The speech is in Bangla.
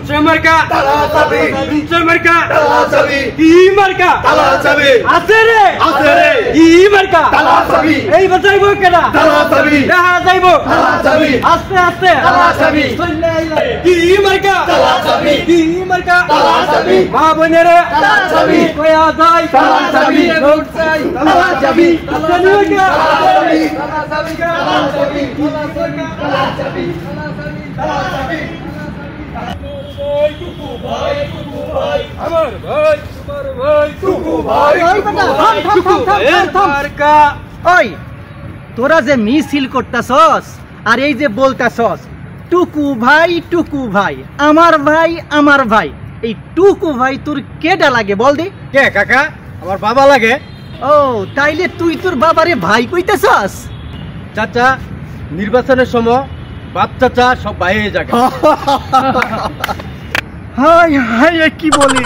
মার্কা তালা চাবি মার্কা তালা চাবি কি মার্কা তালা চাবি আছে রে কি মার্কা তালা চাবি এই বাজাইবো কেডা তালা চাবি দেখা যাইবো তালা চাবি আস্তে আস্তে তালা চাবি কি মার্কা তালা চাবি কি মার্কা তালা চাবি মা বোনেরা তালা চাবি কয়া যায় তালা চাবি ভোট চাই তালা চাবি তালা চাবি তালা চাবি তালা চাবি তালা চাবি তালা চাবি আমার ভাই তোমার ভাই টুকু ভাই মার্কা ওই তোরা যে মিছিল করতাছস আর এই যে বলতাছস টুকু ভাই আমার ভাই এই টুকু ভাই তোর কেডা লাগে বল দি কে কাকা আমার বাবা লাগে ও তাইলে তুই তোর বাবারে ভাই কইতাছস চাচা নির্বাচনের সময় বাপ চাচা সব বাইরে যাবে হাই হাই কি বলে